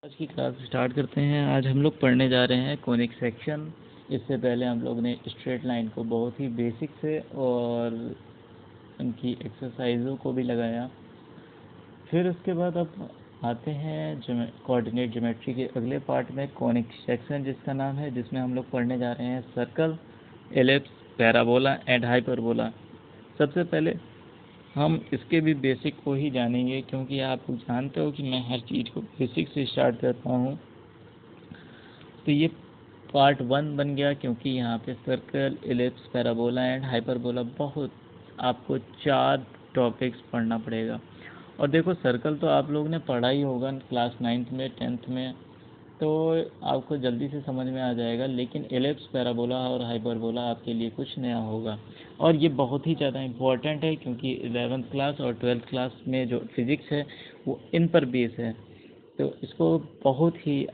आज की class start करते हैं। आज हम लोग पढ़ने जा रहे हैं कोनिक सेक्शन। इससे पहले हम लोग ने स्ट्रेट लाइन को बहुत ही बेसिक से और उनकी एक्सरसाइजों को भी लगाया। फिर उसके बाद अब आते हैं कोऑर्डिनेट ज्योमेट्री के अगले पार्ट में, कोनिक सेक्शन जिसका नाम है, जिसमें हम लोग पढ़ने जा रहे हैं circle, ellipse, parabola and hyperbola. सबसे पहले हम इसके भी बेसिक को ही जानेंगे, क्योंकि आप जानते हो कि मैं हर चीज़ को बेसिक से स्टार्ट करता हूँ। तो ये पार्ट 1 बन गया, क्योंकि यहाँ पे circle, ellipse, parabola and hyperbola बहुत आपको 4 टॉपिक्स पढ़ना पड़ेगा। और देखो, सर्कल तो आप लोगों ने पढ़ा ही होगा क्लास 9th में, 10th में, तो आपको जल्दी से समझ में आ जाएगा। लेकिन एलिप्स, पैराबोला और हाइपरबोला आपके लिए कुछ नया होगा, और ये बहुत ही ज़्यादा इम्पोर्टेंट है, क्योंकि 11th क्लास और 12th क्लास में जो फिज़िक्स है वो इन पर बेस है। तो इसको बहुत ही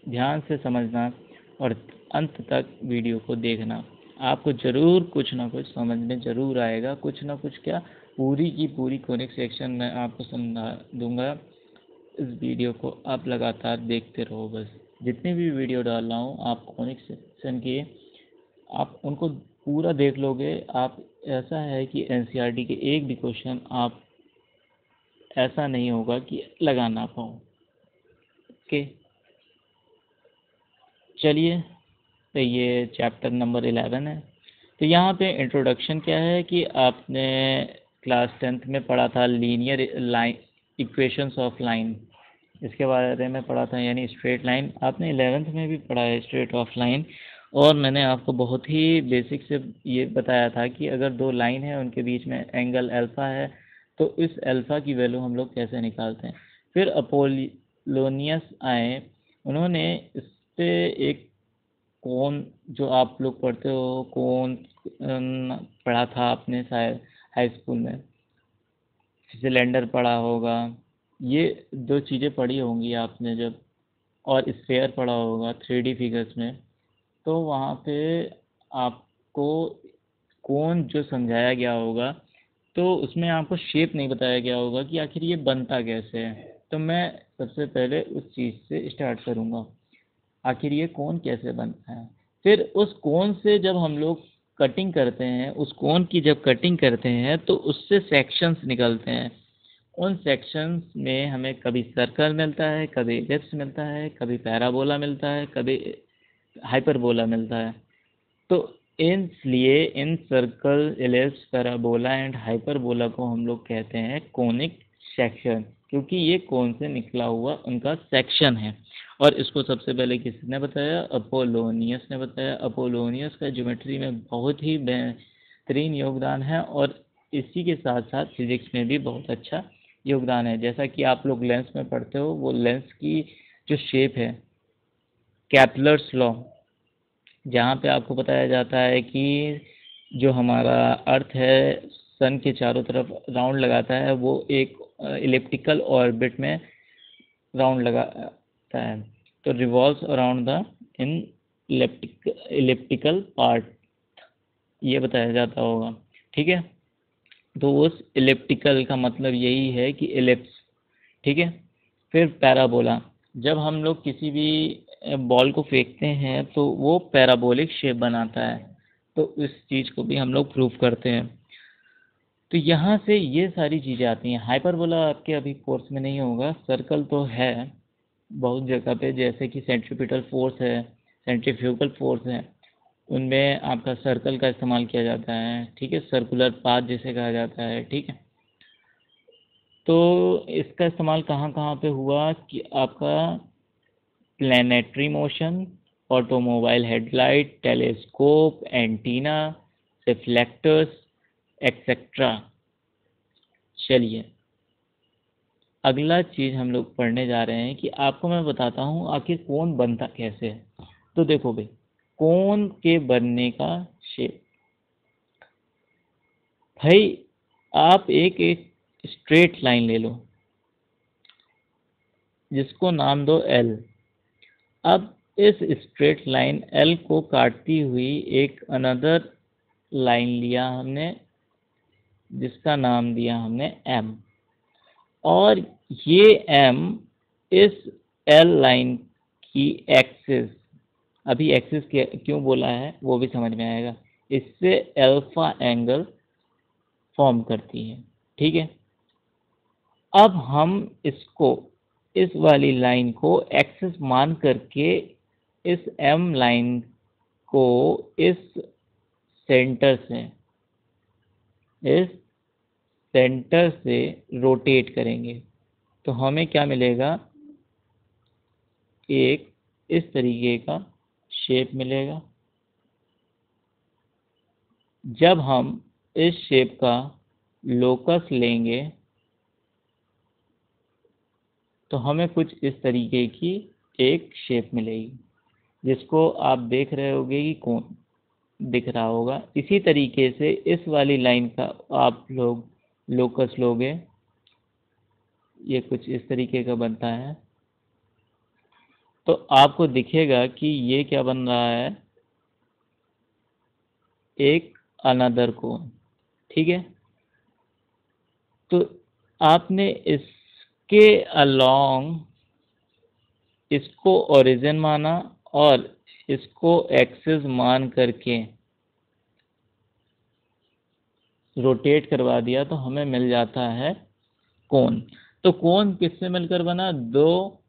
ध्यान से समझना और अंत तक वीडियो को देखना। आपको ज़रूर कुछ ना कुछ समझ में ज़रूर आएगा। कुछ ना कुछ क्या, पूरी की पूरी कोनिक सेक्शन मैं आपको समझा दूंगा। इस वीडियो को आप लगातार देखते रहो। बस जितनी भी वीडियो डाल रहा हूँ आप कोनिक सेक्शन की, आप उनको पूरा देख लोगे। आप ऐसा है कि एनसीईआरटी के एक भी क्वेश्चन आप ऐसा नहीं होगा कि लगा ना पाओ। ओके, चलिए। तो ये चैप्टर नंबर 11 है। तो यहाँ पे इंट्रोडक्शन क्या है कि आपने क्लास 10th में पढ़ा था linear line, equations of line, इसके बारे में पढ़ा था, यानी स्ट्रेट लाइन। आपने 11th में भी पढ़ा है स्ट्रेट ऑफ लाइन, और मैंने आपको बहुत ही बेसिक से ये बताया था कि अगर दो लाइन है, उनके बीच में एंगल अल्फ़ा है, तो इस अल्फ़ा की वैल्यू हम लोग कैसे निकालते हैं। फिर अपोलोनियस आए, उन्होंने इस पे एक कोन, जो आप लोग पढ़ते हो कोन, पढ़ा था आपने शायद हाई स्कूल में, सिलेंडर पढ़ा होगा, ये दो चीज़ें पढ़ी होंगी आपने जब, और स्फेयर पढ़ा होगा 3D फिगर्स में। तो वहाँ पे आपको कोन जो समझाया गया होगा, तो उसमें आपको शेप नहीं बताया गया होगा कि आखिर ये बनता कैसे है। तो मैं सबसे पहले उस चीज़ से स्टार्ट करूँगा, आखिर ये कोन कैसे बनता है। फिर उस कोन से जब हम लोग कटिंग करते हैं, उस कोन की जब कटिंग करते हैं, तो उससे सेक्शंस निकलते हैं। उन सेक्शंस में हमें कभी सर्कल मिलता है, कभी एलिप्स मिलता है, कभी पैराबोला मिलता है, कभी हाइपरबोला मिलता है। तो इसलिए इन circle, ellipse, parabola and hyperbola को हम लोग कहते हैं कोनिक सेक्शन, क्योंकि ये कोन से निकला हुआ उनका सेक्शन है। और इसको सबसे पहले किसने बताया? अपोलोनियस ने बताया। अपोलोनियस का ज्योमेट्री में बहुत ही बेहतरीन योगदान है, और इसी के साथ साथ फिजिक्स में भी बहुत अच्छा योगदान है। जैसा कि आप लोग लेंस में पढ़ते हो, वो लेंस की जो शेप है, कैपलर्स लॉ, जहाँ पे आपको बताया जाता है कि जो हमारा अर्थ है सन के चारों तरफ राउंड लगाता है, वो एक इलिप्टिकल ऑर्बिट में राउंड लगाता है, तो revolves around the in elliptical part, ये बताया जाता होगा। ठीक है, तो उस इलिप्टिकल का मतलब यही है कि एलिप्स। ठीक है। फिर पैराबोला, जब हम लोग किसी भी बॉल को फेंकते हैं तो वो पैराबोलिक शेप बनाता है, तो इस चीज़ को भी हम लोग प्रूव करते हैं। तो यहाँ से ये सारी चीज़ें आती हैं। हाइपरबोला आपके अभी कोर्स में नहीं होगा। सर्कल तो है बहुत जगह पे, जैसे कि सेंट्रीपिटल फोर्स है, सेंट्रीफ्यूगल फोर्स है, उनमें आपका सर्कल का इस्तेमाल किया जाता है। ठीक है, सर्कुलर पाथ जिसे कहा जाता है। ठीक है, तो इसका इस्तेमाल कहाँ कहाँ पे हुआ कि आपका planetary motion, automobile headlight, telescope, antenna, reflectors, etcetera. चलिए, अगला चीज़ हम लोग पढ़ने जा रहे हैं कि आपको मैं बताता हूँ आखिर कोन बनता कैसे है। तो देखो भाई, कोन के बनने का शेप, भाई आप एक एक स्ट्रेट लाइन ले लो, जिसको नाम दो एल। अब इस स्ट्रेट लाइन एल को काटती हुई एक अनदर लाइन लिया हमने, जिसका नाम दिया हमने एम, और ये एम इस एल लाइन की एक्सिस, अभी एक्सिस क्यों बोला है वो भी समझ में आएगा, इससे अल्फा एंगल फॉर्म करती है। ठीक है, अब हम इसको, इस वाली लाइन को एक्सिस मान करके इस एम लाइन को इस सेंटर से, इस सेंटर से रोटेट करेंगे तो हमें क्या मिलेगा, एक इस तरीके का शेप मिलेगा। जब हम इस शेप का लोकस लेंगे तो हमें कुछ इस तरीके की एक शेप मिलेगी, जिसको आप देख रहे होंगे कि कौन दिख रहा होगा। इसी तरीके से इस वाली लाइन का आप लोग लोकस लोगे, ये कुछ इस तरीके का बनता है, तो आपको दिखेगा कि ये क्या बन रहा है, एक अनदर कोन। ठीक है, तो आपने इसके अलोंग इसको ओरिजिन माना और इसको एक्सिस मान करके रोटेट करवा दिया तो हमें मिल जाता है कोन। तो कोन किससे मिलकर बना, दो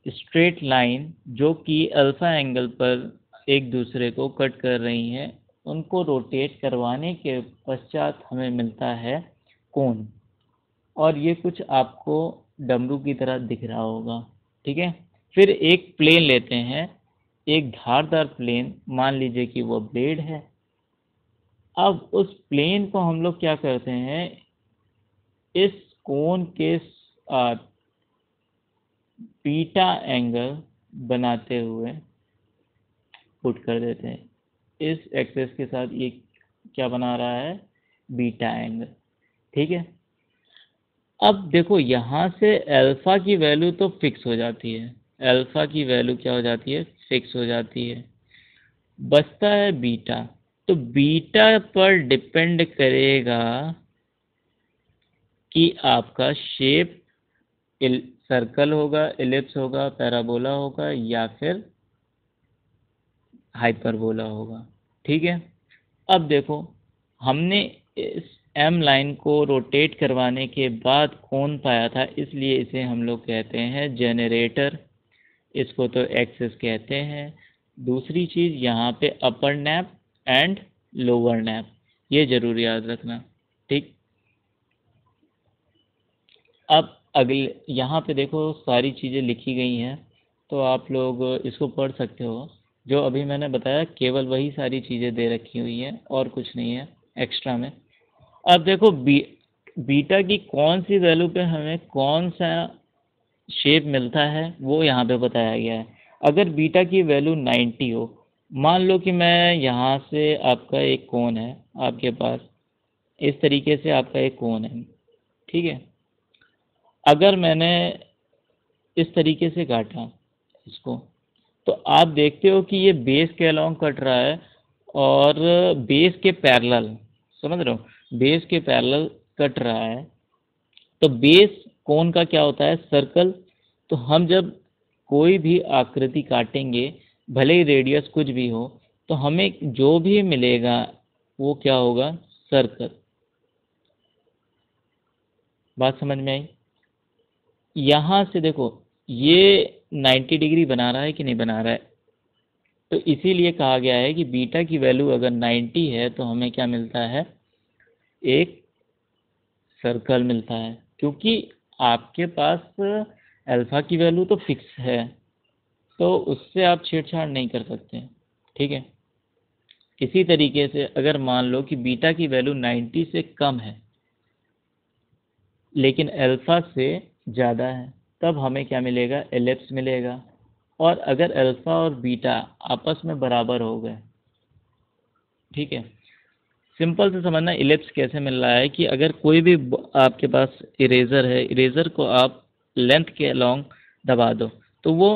स्ट्रेट लाइन जो कि अल्फा एंगल पर एक दूसरे को कट कर रही हैं, उनको रोटेट करवाने के पश्चात हमें मिलता है कोन। और ये कुछ आपको डमरू की तरह दिख रहा होगा। ठीक है, फिर एक प्लेन लेते हैं, एक धारदार प्लेन, मान लीजिए कि वो ब्लेड है। अब उस प्लेन को हम लोग क्या करते हैं, इस कोन के बीटा एंगल बनाते हुए पुट कर देते हैं। इस एक्सेस के साथ ये क्या बना रहा है, बीटा एंगल। ठीक है, अब देखो यहाँ से अल्फा की वैल्यू तो फिक्स हो जाती है, अल्फा की वैल्यू क्या हो जाती है, फिक्स हो जाती है। बचता है बीटा, तो बीटा पर डिपेंड करेगा कि आपका शेप सर्कल होगा, एलिप्स होगा, पैराबोला होगा या फिर हाइपरबोला होगा। ठीक है, अब देखो हमने इस एम लाइन को रोटेट करवाने के बाद कोण पाया था, इसलिए इसे हम लोग कहते हैं जनरेटर, इसको तो एक्सिस कहते हैं। दूसरी चीज़ यहाँ पे अपर नैप एंड लोअर नैप, ये जरूर याद रखना। ठीक, अब अगले यहाँ पे देखो सारी चीज़ें लिखी गई हैं, तो आप लोग इसको पढ़ सकते हो। जो अभी मैंने बताया केवल वही सारी चीज़ें दे रखी हुई हैं और कुछ नहीं है एक्स्ट्रा में। अब देखो बीटा की कौन सी वैल्यू पे हमें कौन सा शेप मिलता है वो यहाँ पे बताया गया है। अगर बीटा की वैल्यू 90 हो, मान लो कि मैं यहाँ से, आपका एक कोण है आपके पास, इस तरीके से आपका एक कोण है। ठीक है, अगर मैंने इस तरीके से काटा इसको, तो आप देखते हो कि ये बेस के अलोंग कट रहा है और बेस के पैरेलल, समझ रहे हो, बेस के पैरेलल कट रहा है। तो बेस कोण का क्या होता है, सर्कल। तो हम जब कोई भी आकृति काटेंगे, भले ही रेडियस कुछ भी हो, तो हमें जो भी मिलेगा वो क्या होगा, सर्कल। बात समझ में आई। यहाँ से देखो ये 90 डिग्री बना रहा है कि नहीं बना रहा है, तो इसीलिए कहा गया है कि बीटा की वैल्यू अगर 90 है तो हमें क्या मिलता है, एक सर्कल मिलता है, क्योंकि आपके पास अल्फा की वैल्यू तो फिक्स है, तो उससे आप छेड़छाड़ नहीं कर सकते। ठीक है, इसी तरीके से अगर मान लो कि बीटा की वैल्यू 90 से कम है लेकिन अल्फा से ज़्यादा है, तब हमें क्या मिलेगा, एलिप्स मिलेगा। और अगर अल्फा और बीटा आपस में बराबर हो गए, ठीक है, सिंपल से समझना इलिप्स कैसे मिल रहा है कि अगर कोई भी आपके पास इरेज़र है, इरेज़र को आप लेंथ के अलोंग दबा दो तो वो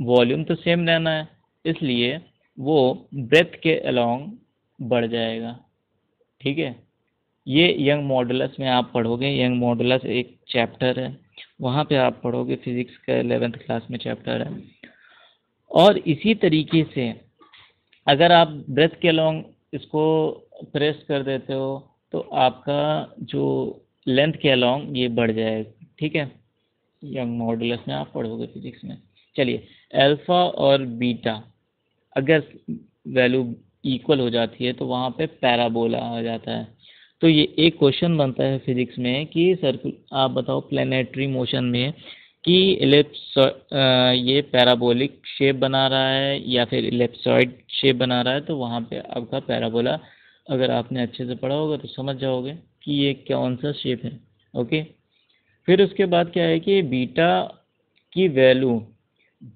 वॉल्यूम तो सेम रहना है, इसलिए वो ब्रेथ के अलोंग बढ़ जाएगा। ठीक है, ये यंग मॉडुलस में आप पढ़ोगे। यंग मॉडुलस एक चैप्टर है, वहाँ पे आप पढ़ोगे, फिजिक्स का 11th क्लास में चैप्टर है। और इसी तरीके से अगर आप ब्रेथ के अलोंग इसको प्रेस कर देते हो तो आपका जो लेंथ के अलोंग ये बढ़ जाएगा, ठीक है। यंग मॉडुलस में आप पढ़ोगे फिजिक्स में। चलिए, अल्फा और बीटा अगर वैल्यू इक्वल हो जाती है तो वहाँ पे पैराबोला आ जाता है। तो ये एक क्वेश्चन बनता है फिजिक्स में कि सर्कुल, आप बताओ प्लेनेटरी मोशन में कि इलिप्स ये पैराबोलिक शेप बना रहा है या फिर इलिप्सॉइड शेप बना रहा है, तो वहाँ पे आपका पैराबोला, अगर आपने अच्छे से पढ़ा होगा तो समझ जाओगे कि ये कौन सा शेप है। ओके। फिर उसके बाद क्या है कि बीटा की वैल्यू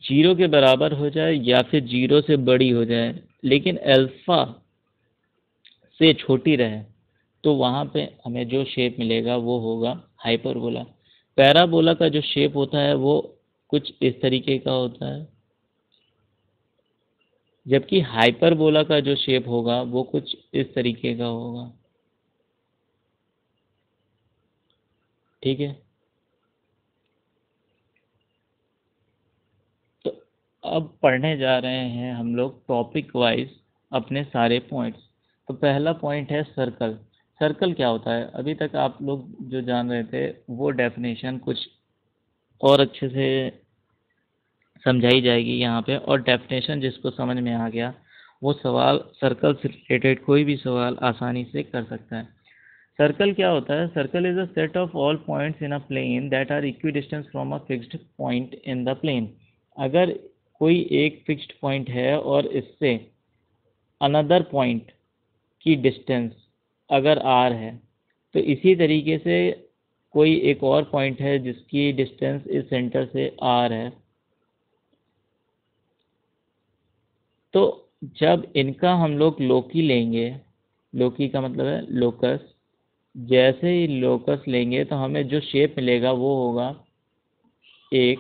0 के बराबर हो जाए या फिर 0 से बड़ी हो जाए, लेकिन अल्फा से छोटी रहे, तो वहाँ पे हमें जो शेप मिलेगा वो होगा हाइपरबोला। पैराबोला का जो शेप होता है वो कुछ इस तरीके का होता है, जबकि हाइपरबोला का जो शेप होगा वो कुछ इस तरीके का होगा, ठीक है। तो अब पढ़ने जा रहे हैं हम लोग टॉपिक वाइज अपने सारे पॉइंट्स। तो पहला पॉइंट है सर्कल। सर्कल क्या होता है? अभी तक आप लोग जो जान रहे थे वो डेफिनेशन कुछ और अच्छे से समझाई जाएगी यहाँ पे, और डेफिनेशन जिसको समझ में आ गया वो सवाल सर्कल से रिलेटेड कोई भी सवाल आसानी से कर सकता है। सर्कल क्या होता है? Circle is a set of all points in a plane that are equidistance from a fixed point in the plane. अगर कोई एक फिक्स्ड पॉइंट है और इससे अनदर पॉइंट की डिस्टेंस अगर r है, तो इसी तरीके से कोई एक और पॉइंट है जिसकी डिस्टेंस इस सेंटर से r है, तो जब इनका हम लोग लोकी लेंगे, लोकी का मतलब है लोकस, जैसे ही लोकस लेंगे तो हमें जो शेप मिलेगा वो होगा एक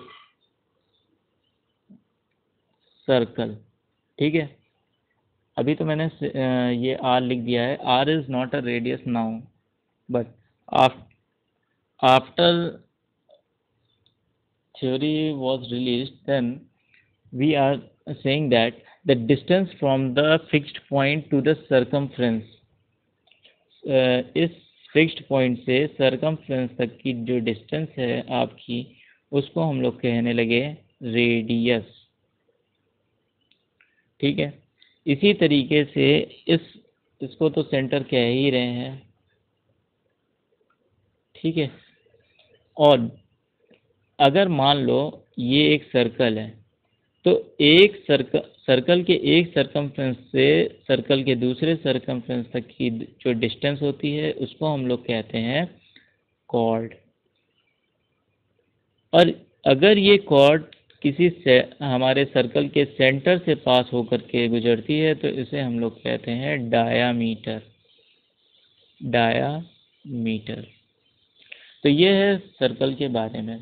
सर्कल, ठीक है। अभी तो मैंने ये r लिख दिया है। r is not a radius now, but after theory was released, then we are saying that the distance from the fixed point to the circumference, इस फिक्स्ड पॉइंट से सरकमफ्रेंस तक की जो डिस्टेंस है आपकी, उसको हम लोग कहने लगे रेडियस, ठीक है। इसी तरीके से इसको तो सेंटर कह ही रहे हैं, ठीक है। और अगर मान लो ये एक सर्कल है, तो एक सर्कल के एक सरकमफ्रेंस से सर्कल के दूसरे सरकमफ्रेंस तक की जो डिस्टेंस होती है उसको हम लोग कहते हैं कॉर्ड। और अगर ये कॉर्ड किसी से हमारे सर्कल के सेंटर से पास होकर के गुजरती है तो इसे हम लोग कहते हैं डायामीटर। डायामीटर। तो ये है सर्कल के बारे में।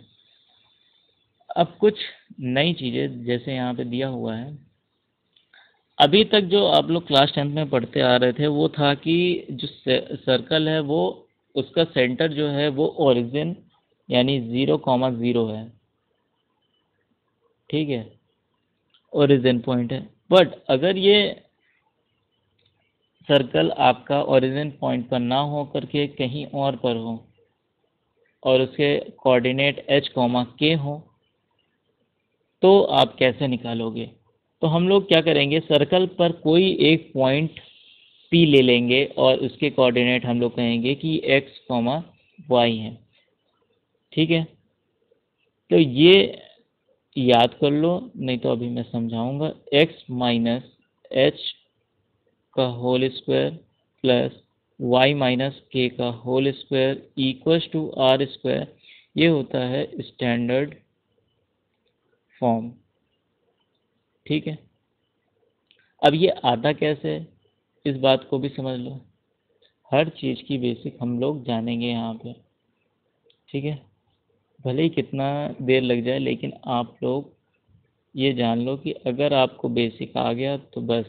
अब कुछ नई चीज़ें जैसे यहाँ पे दिया हुआ है, अभी तक जो आप लोग क्लास 10th में पढ़ते आ रहे थे वो था कि जो सर्कल है वो उसका सेंटर जो है वो ओरिजिन यानी 0,0 है, ठीक है, ओरिजिन पॉइंट है। बट अगर ये सर्कल आपका ओरिजिन पॉइंट पर ना हो करके कहीं और पर हो और उसके कोऑर्डिनेट h, k हो, तो आप कैसे निकालोगे? तो हम लोग क्या करेंगे, सर्कल पर कोई एक पॉइंट P ले लेंगे और उसके कोऑर्डिनेट हम लोग कहेंगे कि x, y हैं, ठीक है। तो ये याद कर लो, नहीं तो अभी मैं समझाऊंगा। x माइनस h का whole square plus y minus k का whole square equals to r square, ये होता है स्टैंडर्ड फॉर्म, ठीक है। अब ये आता कैसे है, इस बात को भी समझ लो। हर चीज़ की बेसिक हम लोग जानेंगे यहाँ पे, ठीक है। भले ही कितना देर लग जाए, लेकिन आप लोग ये जान लो कि अगर आपको बेसिक आ गया तो बस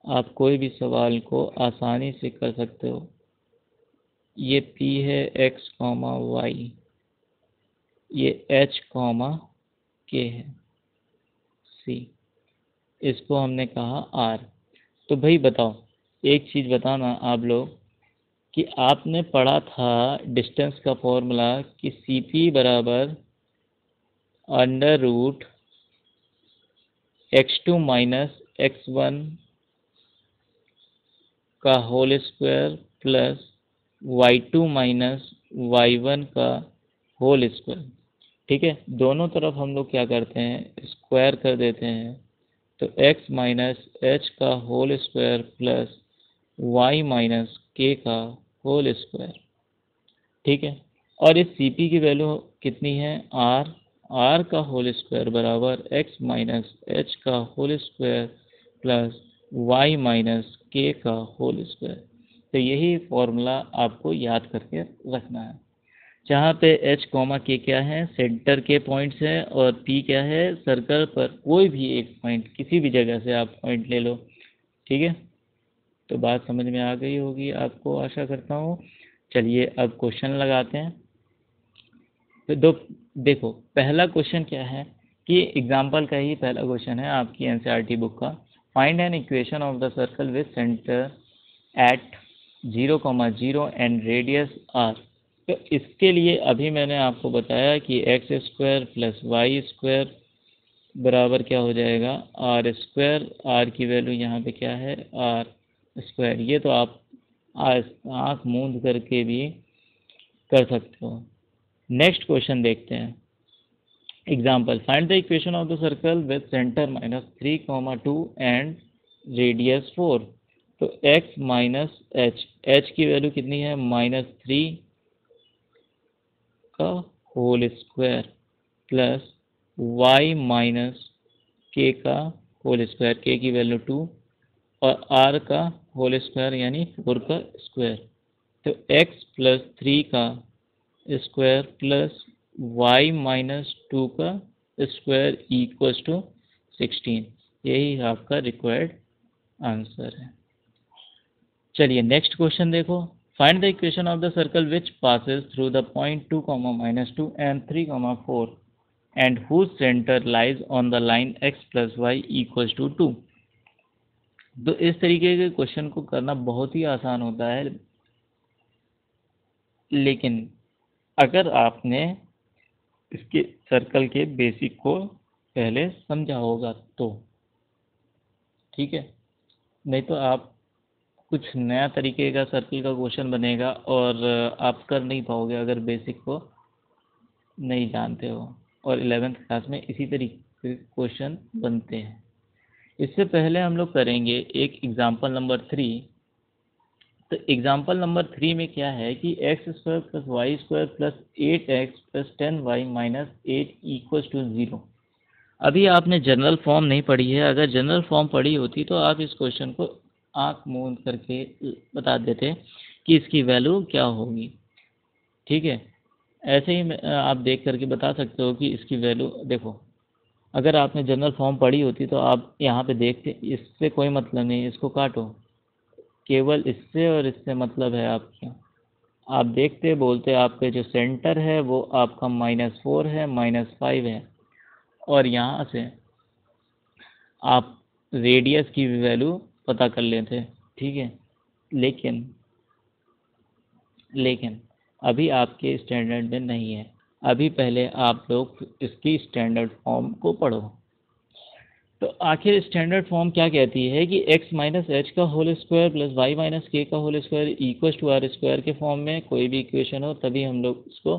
आप कोई भी सवाल को आसानी से कर सकते हो। ये P है x कॉमा वाई, ये H कॉमा K है, C, इसको हमने कहा R। तो भाई बताओ, एक चीज़ बताना आप लोग कि आपने पढ़ा था डिस्टेंस का फॉर्मूला कि CP बराबर under root x2 minus x1 का whole square plus y2 minus y1 का होल स्क्वायर। ठीक है, दोनों तरफ हम लोग क्या करते हैं, स्क्वायर कर देते हैं, तो x माइनस एच का whole square plus y minus k का होल स्क्वायर। ठीक है, और इस CP की वैल्यू कितनी है, r का होल स्क्वायर बराबर x माइनस एच का whole square plus y minus k का होल स्क्वायर। तो यही फॉर्मूला आपको याद करके रखना है, जहाँ पे h कॉमा के क्या है, सेंटर के पॉइंट्स है, और p क्या है, सर्कल पर कोई भी एक पॉइंट, किसी भी जगह से आप पॉइंट ले लो। ठीक है, तो बात समझ में आ गई होगी आपको, आशा करता हूँ। चलिए अब क्वेश्चन लगाते हैं। तो देखो, पहला क्वेश्चन क्या है कि एग्जाम्पल का ही पहला क्वेश्चन है आपकी एनसीईआरटी बुक का। Find an equation of the circle with centre at 0,0 and radius r। तो इसके लिए अभी मैंने आपको बताया कि x square plus y square बराबर क्या हो जाएगा, आर स्क्वायर। आर की वैल्यू यहाँ पे क्या है, आर स्क्वायर। ये तो आप आँख मूंद करके भी कर सकते हो। नेक्स्ट क्वेश्चन देखते हैं। Example, find the equation of the circle with centre -3,2 and radius 4। तो x माइनस एच, एच की वैल्यू कितनी है, -3 का whole square plus y minus k का होल स्क्वायर, के की वैल्यू 2, और r का होल स्क्वायर यानी 4 का स्क्वायर। तो x प्लस 3 का स्क्वायर प्लस y माइनस 2 का स्क्वायर इक्वल्स टू 16। यही आपका रिक्वायर्ड आंसर है। चलिए नेक्स्ट क्वेश्चन देखो। Find the equation of the circle which passes through the point 2, -2 and 3, 4 and whose centre lies on the line x plus y equals to 2। तो इस तरीके के question को करना बहुत ही आसान होता है, लेकिन अगर आपने इसके सर्कल के बेसिक को पहले समझा होगा तो। ठीक है, नहीं तो आप कुछ नया तरीके का सर्कल का क्वेश्चन बनेगा और आप कर नहीं पाओगे अगर बेसिक को नहीं जानते हो। और 11th क्लास में इसी तरीके के क्वेश्चन बनते हैं। इससे पहले हम लोग करेंगे एक एग्जाम्पल नंबर 3। तो एग्जाम्पल नंबर 3 में क्या है कि x square plus y square plus 8x plus 10y minus 8 equals to 0। अभी आपने जनरल फॉर्म नहीं पढ़ी है, अगर जनरल फॉर्म पढ़ी होती तो आप इस क्वेश्चन को आंख मूंद करके बता देते कि इसकी वैल्यू क्या होगी। ठीक है, ऐसे ही आप देख करके बता सकते हो कि इसकी वैल्यू देखो। अगर आपने जनरल फॉर्म पढ़ी होती तो आप यहाँ पे देखते, इससे कोई मतलब नहीं, इसको काटो, केवल इससे और इससे मतलब है आपके। आप देखते बोलते आपके जो सेंटर है वो आपका -4 है, -5 है, और यहाँ से आप रेडियस की वैल्यू पता कर लेते। ठीक है, लेकिन अभी आपके स्टैंडर्ड में नहीं है। अभी पहले आप लोग इसकी स्टैंडर्ड फॉर्म को पढ़ो। तो आखिर स्टैंडर्ड फॉर्म क्या कहती है कि x माइनस एच का whole square plus y minus k का whole square equal to r square के फॉर्म में कोई भी इक्वेशन हो तभी हम लोग इसको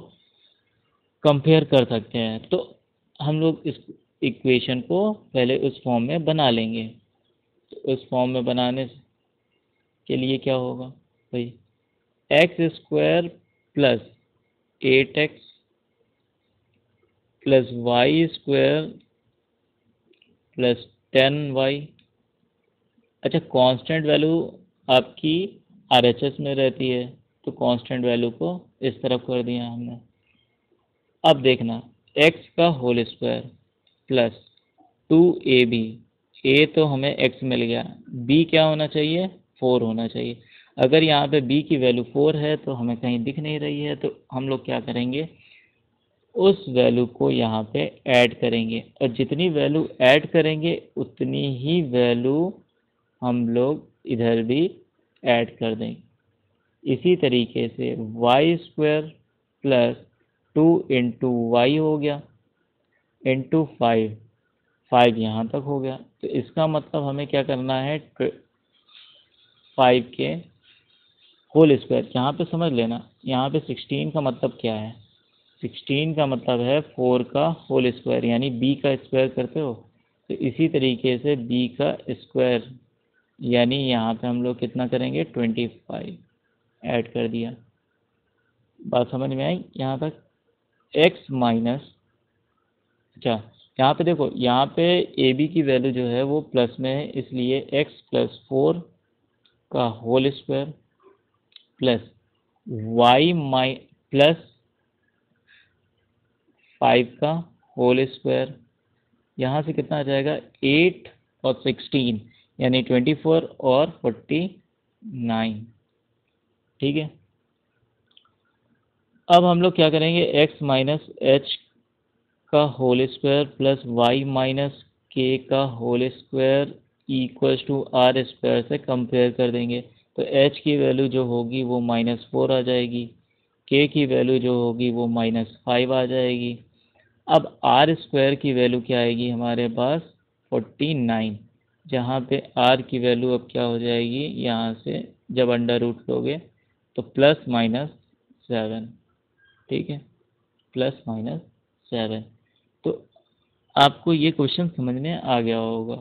कंपेयर कर सकते हैं। तो हम लोग इस इक्वेशन को पहले उस फॉर्म में बना लेंगे। तो उस फॉर्म में बनाने के लिए क्या होगा भाई, x square plus 8x plus y square plus 10y। अच्छा, कांस्टेंट वैल्यू आपकी RHS में रहती है, तो कांस्टेंट वैल्यू को इस तरफ कर दिया हमने। अब देखना, x का whole square plus 2ab, a तो हमें x मिल गया, b क्या होना चाहिए, 4 होना चाहिए। अगर यहाँ पे b की वैल्यू 4 है तो हमें कहीं दिख नहीं रही है, तो हम लोग क्या करेंगे, उस वैल्यू को यहाँ पे ऐड करेंगे, और जितनी वैल्यू ऐड करेंगे उतनी ही वैल्यू हम लोग इधर भी ऐड कर देंगे। इसी तरीके से y square plus 2 into y हो गया इंटू 5, 5 यहाँ तक हो गया। तो इसका मतलब हमें क्या करना है, 5 के होल स्क्वायर। यहाँ पे समझ लेना, यहाँ पे 16 का मतलब क्या है, 16 का मतलब है 4 का होल स्क्वायर, यानी b का स्क्वायर करते हो। तो इसी तरीके से b का स्क्वायर, यानी यहाँ पे हम लोग कितना करेंगे, 25 ऐड कर दिया। बात समझ में आई यहाँ तक। x माइनस, अच्छा यहाँ पे देखो, यहाँ पे ए बी की वैल्यू जो है वो प्लस में है, इसलिए x प्लस 4 का whole square plus y plus 5 का होल स्क्वायर, यहाँ से कितना आ जाएगा, 8 और 16 यानी 24 और 49। ठीक है, अब हम लोग क्या करेंगे, x माइनस एच का whole square plus y minus k का whole square equals to r square से कंपेयर कर देंगे। तो h की वैल्यू जो होगी वो -4 आ जाएगी, k की वैल्यू जो होगी वो -5 आ जाएगी। अब आर स्क्वायर की वैल्यू क्या आएगी हमारे पास, 49, जहाँ पे आर की वैल्यू अब क्या हो जाएगी, यहाँ से जब अंडर रूट लोगे तो +-7। ठीक है, +-7। तो आपको ये क्वेश्चन समझ में आ गया होगा,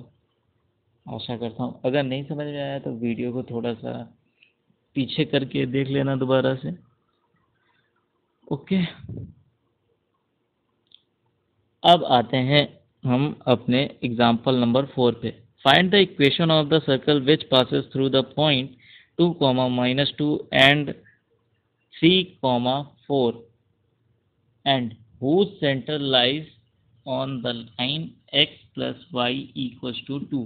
आशा करता हूँ। अगर नहीं समझ में आया तो वीडियो को थोड़ा सा पीछे करके देख लेना दोबारा से। ओके, अब आते हैं हम अपने एग्जाम्पल नंबर 4 पे। Find the equation of the circle which passes through the point 2, -2 and 3, 4 and whose center lies on the line x plus y equals to 2।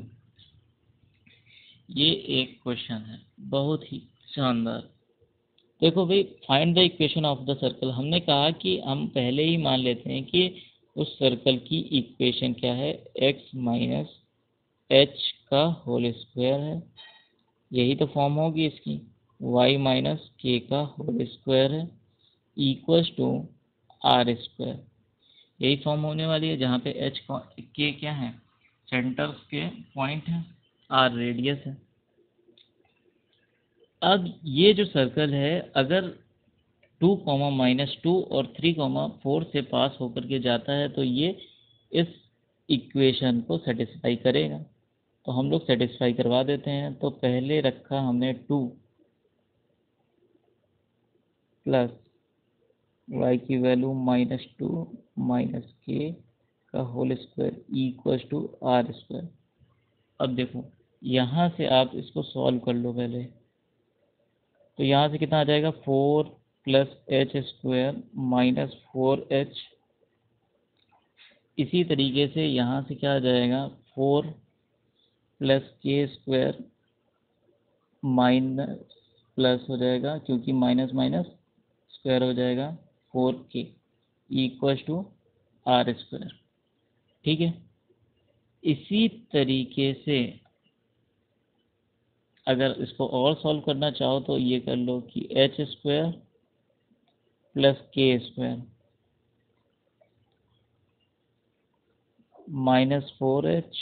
ये एक क्वेश्चन है बहुत ही शानदार। देखो भाई, find the equation of the circle, हमने कहा कि हम पहले ही मान लेते हैं कि उस सर्कल की इक्वेशन क्या है, x माइनस एच का होल स्क्वायर है, यही तो फॉर्म होगी इसकी, y माइनस के का होल स्क्वायर है इक्वल्स टू आर स्क्वायर, यही फॉर्म होने वाली है, जहाँ पे एच के क्या है, सेंटर्स के पॉइंट है, आर रेडियस है। अब ये जो सर्कल है अगर 2, -2 और 3, 4 से पास होकर के जाता है तो ये इस इक्वेशन को सेटिस्फाई करेगा। तो हम लोग सेटिस्फाई करवा देते हैं। तो पहले रखा हमने 2 प्लस y की वैल्यू -2 माइनस के का whole square equals to r square. अब देखो, यहाँ से आप इसको सॉल्व कर लो पहले, तो यहाँ से कितना आ जाएगा, 4 प्लस एच स्क्वायर -4h। इसी तरीके से यहाँ से क्या आ जाएगा, 4 plus k square minus plus हो जाएगा, क्योंकि माइनस माइनस स्क्वायर हो जाएगा, 4k equals to r square. ठीक है, इसी तरीके से अगर इसको और सॉल्व करना चाहो तो ये कर लो कि h square plus k square -4h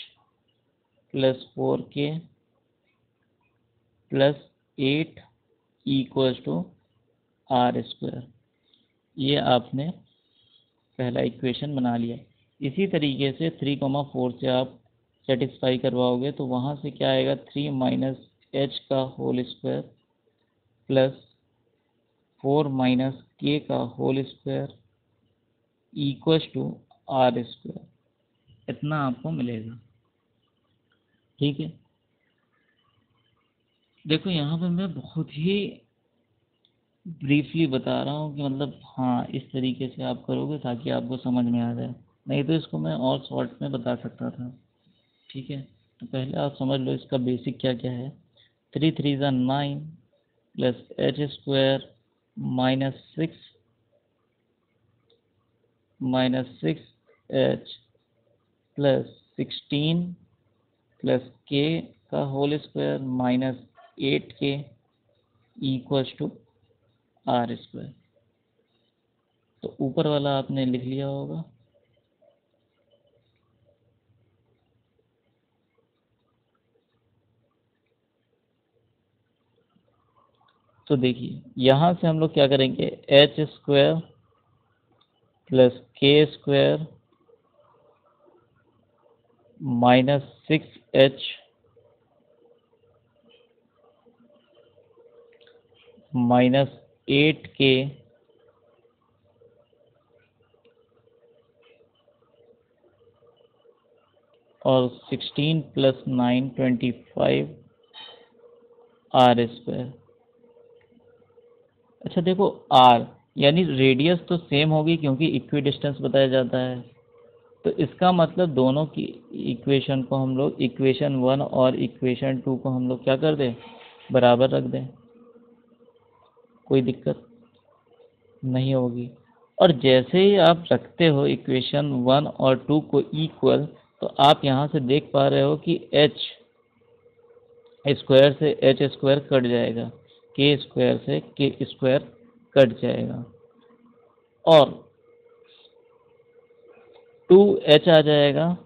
plus 4k plus 8 equals to r square. ये आपने पहला इक्वेशन बना लिया। इसी तरीके से 3, 4 से आप सेटिस्फाई करवाओगे तो वहाँ से क्या आएगा, 3 माइनस एच का whole square plus 4 minus k का whole square equals to r square, इतना आपको मिलेगा। ठीक है, देखो यहाँ पे मैं बहुत ही ब्रीफली बता रहा हूँ कि मतलब हाँ, इस तरीके से आप करोगे ताकि आपको समझ में आ जाए, नहीं तो इसको मैं और शॉर्ट में बता सकता था। ठीक है, तो पहले आप समझ लो इसका बेसिक क्या क्या है। 3 3 ज़ा 9, plus h square minus six plus 16 plus k का whole square -8k equals to r square. तो ऊपर वाला आपने लिख लिया होगा। तो देखिए यहाँ से हम लोग क्या करेंगे, H square plus k square -6h -8k और 16 प्लस 9 25 आर स्क्वायर। अच्छा देखो आर यानी रेडियस तो सेम होगी क्योंकि इक्वी डिस्टेंस बताया जाता है। तो इसका मतलब दोनों की इक्वेशन को हम लोग इक्वेशन 1 और इक्वेशन 2 को हम लोग क्या कर दें, बराबर रख दें, कोई दिक्कत नहीं होगी। और जैसे ही आप रखते हो इक्वेशन 1 और 2 को इक्वल, तो आप यहाँ से देख पा रहे हो कि एच स्क्वायर से एच स्क्वायर कट जाएगा, के स्क्वायर से के स्क्वायर कट जाएगा और 2h आ जाएगा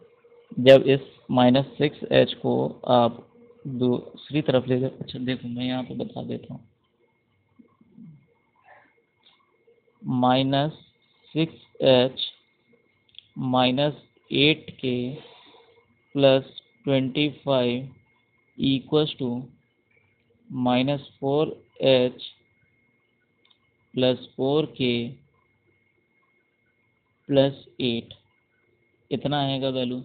जब इस -6h को आप दूसरी तरफ ले जाओ। अच्छा देखो मैं यहाँ पे बता देता हूँ, -6h -8k plus 25 equals to -4h plus 4k plus 8, इतना आएगा वैल्यू।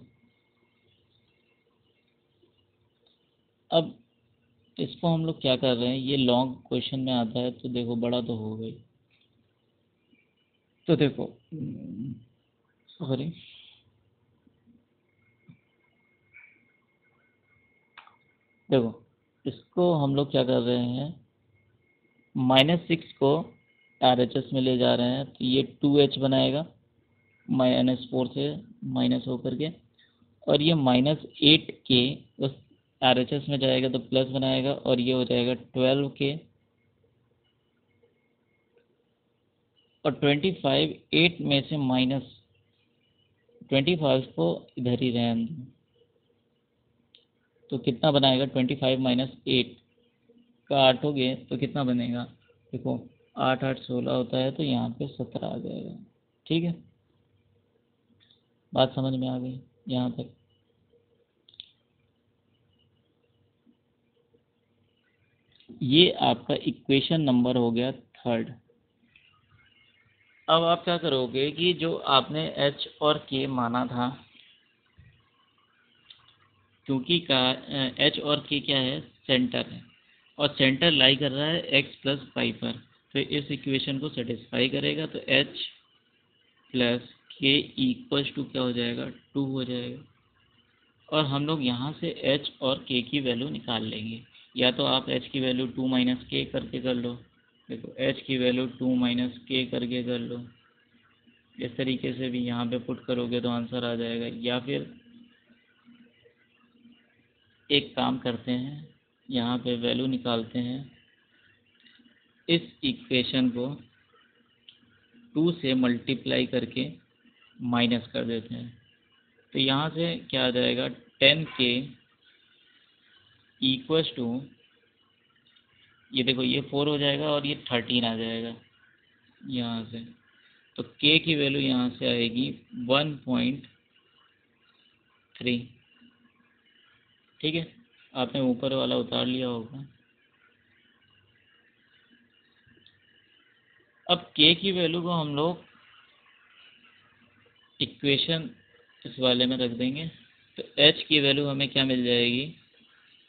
अब इसको हम लोग क्या कर रहे हैं, ये लॉन्ग क्वेश्चन में आता है तो देखो बड़ा तो हो गई। तो देखो सॉरी, देखो इसको हम लोग क्या कर रहे हैं, -6 को RHS में ले जा रहे हैं तो ये 2h बनाएगा -4 से माइनस होकर के, और ये -8k उस RHS में जाएगा तो प्लस बनाएगा और ये हो जाएगा 12k और 25 8 में से -25 को इधर ही रहने दो, तो कितना बनाएगा 25 -8 का 8 हो गए तो कितना बनेगा, देखो 8 8 16 होता है तो यहाँ पे 17 आ जाएगा। ठीक है, बात समझ में आ गई यहाँ तक। ये आपका इक्वेशन नंबर हो गया 3rd। अब आप क्या करोगे कि जो आपने h और k माना था, क्योंकि का h और k क्या है, सेंटर है और सेंटर लाई कर रहा है x प्लस पाई पर, तो इस इक्वेशन को सेटिस्फाई करेगा तो h प्लस के इक्वल्स टू क्या हो जाएगा, 2 हो जाएगा। और हम लोग यहाँ से h और k की वैल्यू निकाल लेंगे, या तो आप h की वैल्यू 2 माइनस के करके कर लो, देखो h की वैल्यू 2 माइनस के करके कर लो, इस तरीके से भी यहाँ पे पुट करोगे तो आंसर आ जाएगा। या फिर एक काम करते हैं, यहाँ पे वैल्यू निकालते हैं, इस इक्वेशन को 2 से मल्टीप्लाई करके माइनस कर देते हैं, तो यहाँ से क्या आ जाएगा 10k इक्वल्स टू, ये देखो ये 4 हो जाएगा और ये 13 आ जाएगा यहाँ से, तो k की वैल्यू यहाँ से आएगी 1.3। ठीक है, आपने ऊपर वाला उतार लिया होगा। अब k की वैल्यू को हम लोग इक्वेशन इस वाले में रख देंगे, तो h की वैल्यू हमें क्या मिल जाएगी,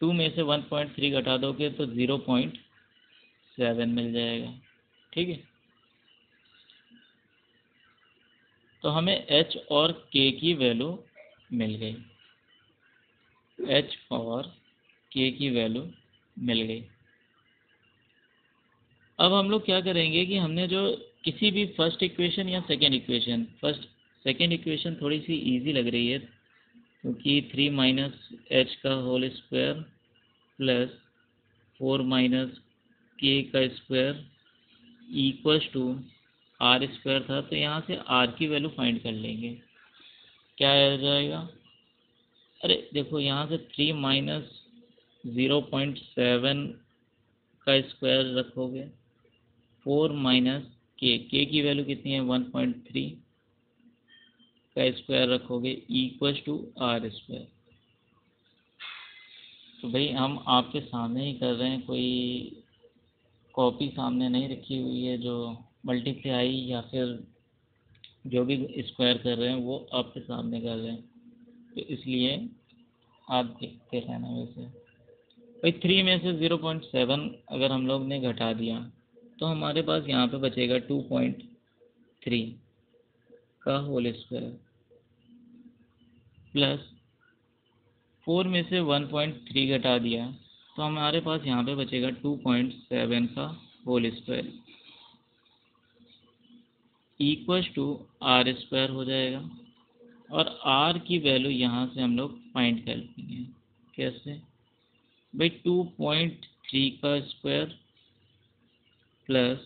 2 में से 1.3 घटा दोगे तो 0.7 मिल जाएगा। ठीक है, तो हमें h और k की वैल्यू मिल गई, h और k की वैल्यू मिल गई। अब हम लोग क्या करेंगे कि हमने जो किसी भी फर्स्ट इक्वेशन या सेकेंड इक्वेशन थोड़ी सी इजी लग रही है, क्योंकि 3 माइनस एच का whole square plus 4 minus k का square equals to r square था, तो यहाँ से आर की वैल्यू फाइंड कर लेंगे। क्या आ जाएगा? अरे देखो, यहाँ से 3 माइनस 0.7 का स्क्वायर रखोगे, 4 माइनस के की वैल्यू कितनी है 1.3 का स्क्वायर रखोगे इक्वल्स टू आर स्क्वायर। तो भाई हम आपके सामने ही कर रहे हैं, कोई कॉपी सामने नहीं रखी हुई है जो मल्टीप्लाई या फिर जो भी स्क्वायर कर रहे हैं वो आपके सामने कर रहे हैं, तो इसलिए आप देखते रहना। वैसे भाई 3 में से 0.7 अगर हम लोग ने घटा दिया तो हमारे पास यहाँ पे बचेगा 2.3 का होल स्क्वायर प्लस 4 में से 1.3 घटा दिया तो हमारे पास यहाँ पे बचेगा 2.7 का whole square equals to r square हो जाएगा। और आर की वैल्यू यहाँ से हम लोग फाइंड कर लेंगे। कैसे भाई? 2.3 का स्क्वायर प्लस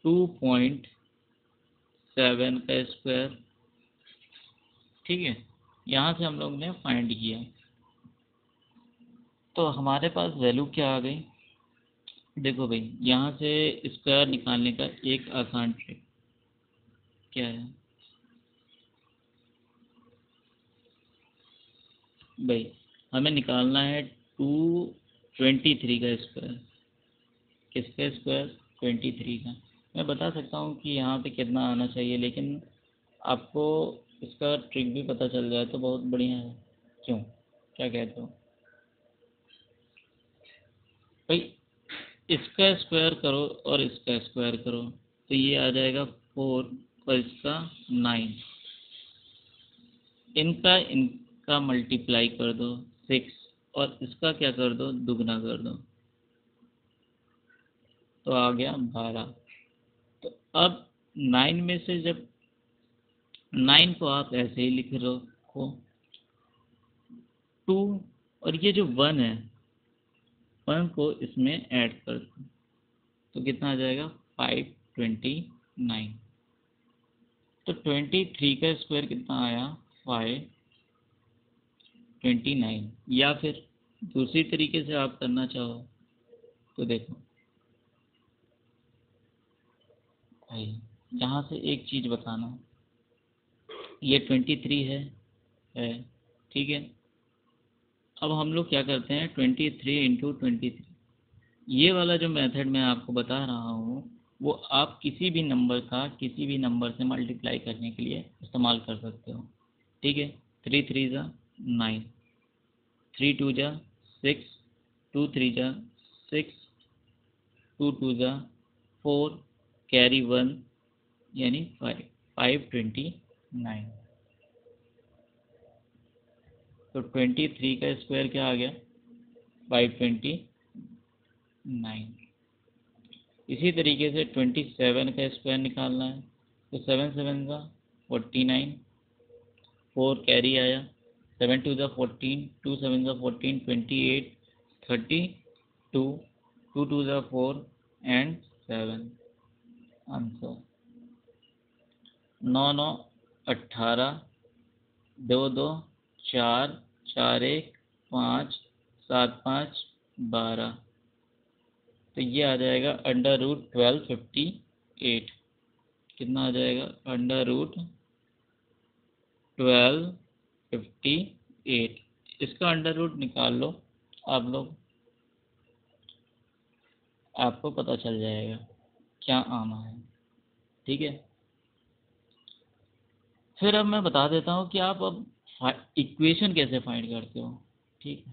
2.7 का स्क्वायर, ठीक है, यहाँ से हम लोग ने फाइंड किया तो हमारे पास वैल्यू क्या आ गई? देखो भाई, यहाँ से स्क्वायर निकालने का एक आसान ट्रिक क्या है भाई? हमें निकालना है 223 का स्क्वायर। किसका स्क्वायर? 23 का। मैं बता सकता हूँ कि यहाँ पे कितना आना चाहिए, लेकिन आपको इसका ट्रिक भी पता चल जाए तो बहुत बढ़िया है। क्यों, क्या कहते हो भाई? इसका स्क्वायर करो और इसका स्क्वायर करो तो ये आ जाएगा 4 और इसका 9। इनका मल्टीप्लाई कर दो 6 और इसका क्या कर दो, दुगना कर दो, तो आ गया 12। तो अब 9 में से जब 9 को आप ऐसे ही लिख रखो 2 और ये जो 1 है 1 को इसमें ऐड कर दो तो कितना आ जाएगा 529। तो 23 का स्क्वायर कितना आया 529। या फिर दूसरी तरीके से आप करना चाहो तो देखो भाई, यहाँ से एक चीज़ बताना, ये 23 है, ठीक है। अब हम लोग क्या करते हैं 23 इंटू 23, ये वाला जो मेथड मैं आपको बता रहा हूँ वो आप किसी भी नंबर का किसी भी नंबर से मल्टीप्लाई करने के लिए इस्तेमाल कर सकते हो, ठीक है। 3 3 जा 9, 3 2 जा 6, 2 3 जा 6, 2 2 जा 4, कैरी 1 यानी 5, 529। तो 23 का स्क्वायर क्या आ गया 529। इसी तरीके से 27 का स्क्वायर निकालना है तो 7 7 का 49, 4 कैरी आया, 7 2 ज़ा 14, 2 7 ज़ा 14, 28, 32, 2 2 ज़ा 4 एंड 7। आंसर 9 9 18, 2 2 4, 4 1 5, 7 5 12। तो ये आ जाएगा √1258। कितना आ जाएगा √1258। इसका अंडर रूट निकाल लो आप लोग, आपको पता चल जाएगा क्या आना है, ठीक है। फिर अब मैं बता देता हूँ कि आप अब इक्वेशन कैसे फाइंड करते हो, ठीक है।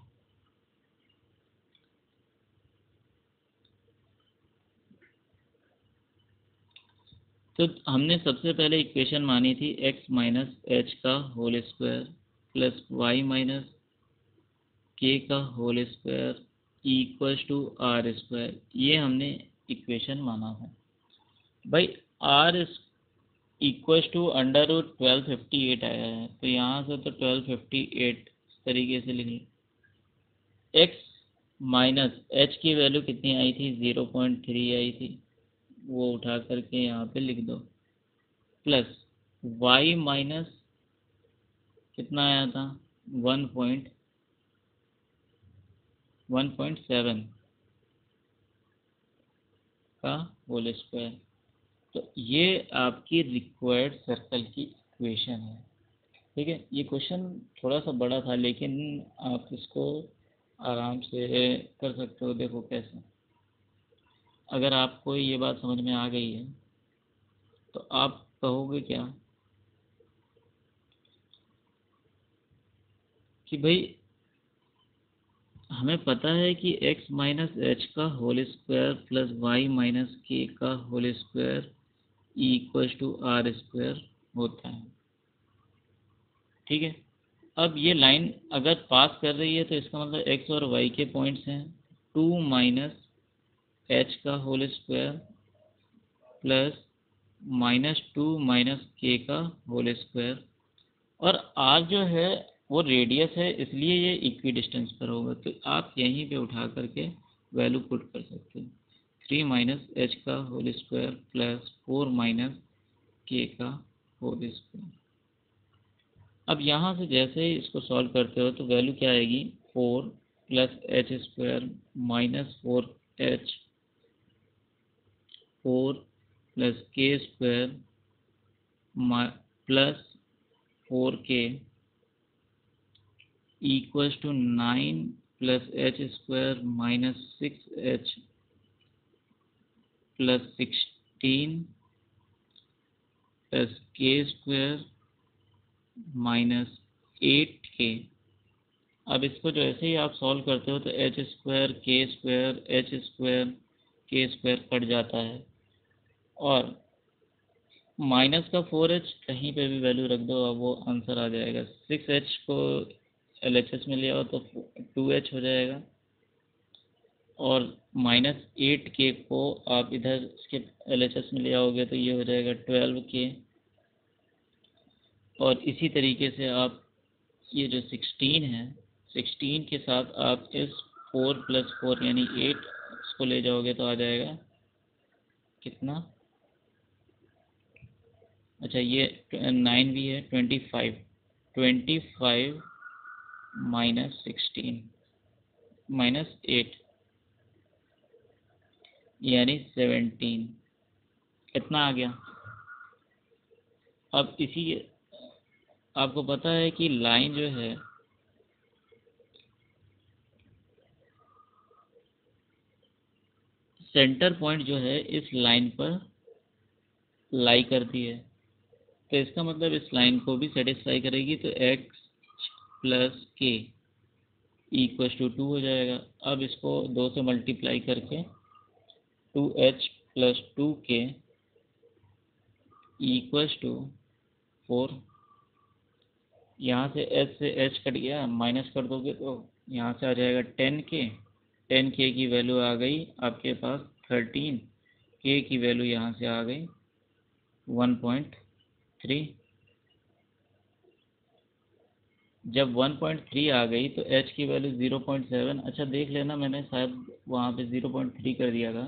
तो हमने सबसे पहले इक्वेशन मानी थी x माइनस एच का whole square plus y minus k का whole square equals to r square. ये हमने इक्वेशन माना है भाई। R equal to under root 1258 आया है, तो यहाँ से तो 1258 इस तरीके से लिख लो। एक्स माइनस एच की वैल्यू कितनी आई थी, 0.3 आई थी, वो उठा करके यहाँ पे लिख दो, प्लस वाई माइनस कितना आया था, 1.7 का होल स्क्वायर। तो ये आपकी रिक्वायर्ड सर्कल की इक्वेशन है। ठीक है, ये क्वेश्चन थोड़ा सा बड़ा था, लेकिन आप इसको आराम से कर सकते हो। देखो कैसे, अगर आपको ये बात समझ में आ गई है तो आप कहोगे क्या कि भाई हमें पता है कि x माइनस एच का whole square plus y minus k का whole square equal to r square होता है। ठीक है, अब ये लाइन अगर पास कर रही है तो इसका मतलब x और y के पॉइंट्स हैं, 2 माइनस एच का whole square plus -2 minus k का होल स्क्वायर, और r जो है वो रेडियस है, इसलिए ये इक्वी डिस्टेंस पर होगा। तो आप यहीं पे उठा करके वैल्यू पुट कर सकते हो, 3 माइनस एच का whole square plus 4 minus k का होल स्क्वायर। अब यहाँ से जैसे ही इसको सॉल्व करते हो तो वैल्यू क्या आएगी, 4 plus h square minus 4h, 4 plus k square plus 4k equals to 9 plus h square minus 6h plus 16 plus k square minus 8k। अब इसको जैसे ही आप सॉल्व करते हो तो एच स्क्वायर के स्क्वायर एच स्क्वायर के स्क्वायर कट जाता है, और माइनस का 4h कहीं पे भी वैल्यू रख दो, अब वो आंसर आ जाएगा। 6h को LHS में ले आओ तो 2h हो जाएगा, और -8k को आप इधर इसके LHS में ले आओगे तो ये हो जाएगा 12k। और इसी तरीके से आप ये जो 16 है, 16 के साथ आप इस 4 प्लस 4 यानी 8 इसको ले जाओगे तो आ जाएगा कितना, अच्छा ये 9 भी है, 25 माइनस 16 माइनस 8 यानी 17, कितना आ गया। अब इसी, आपको पता है कि लाइन जो है सेंटर पॉइंट जो है इस लाइन पर लाई करती है, तो इसका मतलब इस लाइन को भी सेटिस्फाई करेगी, तो x प्लस के इक्वल टू 2 हो जाएगा। अब इसको 2 से मल्टीप्लाई करके 2h plus 2k equal to 4, यहाँ से h से h कट गया, माइनस कर दोगे तो यहाँ से आ जाएगा 10k। 10k की वैल्यू आ गई आपके पास 13, k की वैल्यू यहाँ से आ गई 1.3। जब 1.3 आ गई तो h की वैल्यू 0.7, अच्छा देख लेना, मैंने शायद वहाँ पे 0.3 कर दिया था,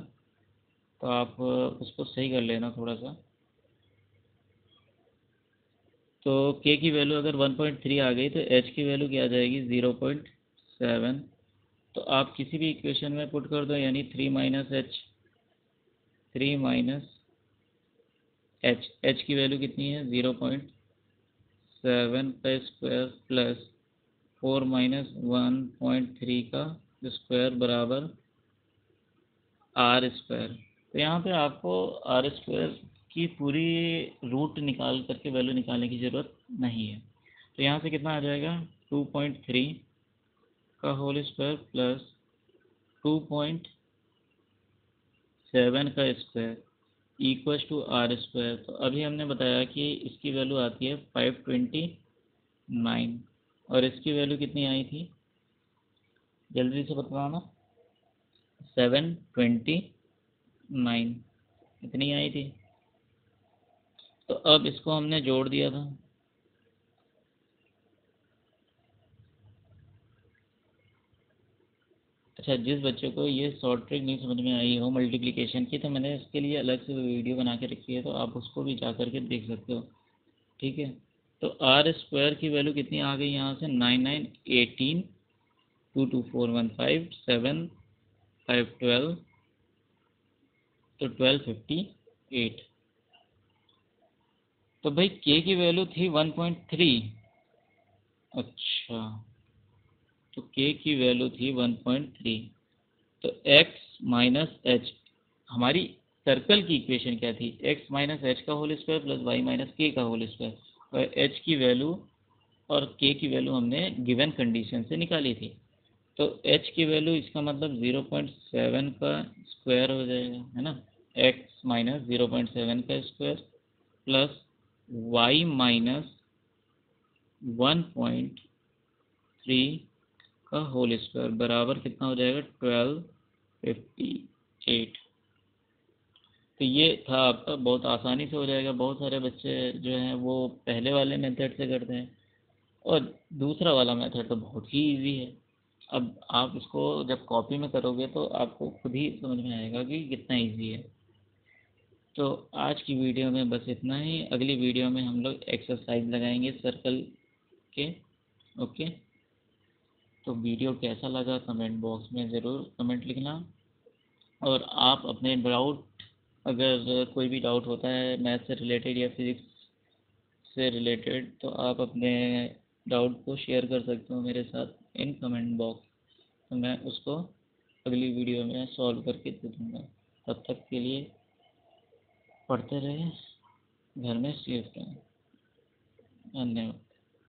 तो आप उसको सही कर लेना थोड़ा सा। तो k की वैल्यू अगर 1.3 आ गई तो h की वैल्यू क्या आ जाएगी, 0.7। तो आप किसी भी इक्वेशन में पुट कर दो, यानी 3 माइनस एच, 3 माइनस एच की वैल्यू कितनी है, 0.7 का स्क्वायर प्लस 4 माइनस 1.3 का स्क्वायर बराबर आर स्क्वायर। तो यहाँ पे आपको आर स्क्वायर की पूरी रूट निकाल करके वैल्यू निकालने की ज़रूरत नहीं है। तो यहाँ से कितना आ जाएगा, 2.3 का होल स्क्वायर प्लस 2.7 का square equal to r square. तो अभी हमने बताया कि इसकी वैल्यू आती है 529, और इसकी वैल्यू कितनी आई थी, जल्दी से बताना, 720 9 इतनी आई थी। तो अब इसको हमने जोड़ दिया था। अच्छा, जिस बच्चे को ये शॉर्ट ट्रिक नहीं समझ में आई हो मल्टीप्लिकेशन की, तो मैंने इसके लिए अलग से वीडियो बना के रखी है, तो आप उसको भी जा करके देख सकते हो। ठीक है। तो आर स्क्वायर की वैल्यू कितनी आ गई यहाँ से? 9 9 18, 2 2 4 1 5 7 5 12, तो 1258। तो भाई के की वैल्यू थी 1.3। अच्छा, तो के की वैल्यू थी 1.3। तो एक्स माइनस एच, हमारी सर्कल की इक्वेशन क्या थी? एक्स माइनस एच का whole square plus y minus k का होल स्क्वायर। और एच की वैल्यू और के की वैल्यू हमने गिवन कंडीशन से निकाली थी। तो एच की वैल्यू, इसका मतलब 0.7 का स्क्वायर हो जाएगा, है ना? एक्स माइनस 0.7 का स्क्वायर प्लस वाई माइनस 1.3 का होल स्क्वायर बराबर कितना हो जाएगा? 1258। तो ये था आपका, बहुत आसानी से हो जाएगा। बहुत सारे बच्चे जो हैं वो पहले वाले मेथड से करते हैं, और दूसरा वाला मेथड तो बहुत ही इजी है। अब आप इसको जब कॉपी में करोगे तो आपको खुद ही समझ में आएगा कि कितना इजी है। तो आज की वीडियो में बस इतना ही। अगली वीडियो में हम लोग एक्सरसाइज लगाएंगे सर्कल के। ओके। तो वीडियो कैसा लगा कमेंट बॉक्स में ज़रूर कमेंट लिखना। और आप अपने डाउट, अगर कोई भी डाउट होता है मैथ से रिलेटेड या फिजिक्स से रिलेटेड, तो आप अपने डाउट को शेयर कर सकते हो मेरे साथ इन कमेंट बॉक्स। तो मैं उसको अगली वीडियो में सॉल्व करके दे दूँगा। तब तक के लिए पढ़ते रहें, घर में सेफ रहें। धन्यवाद।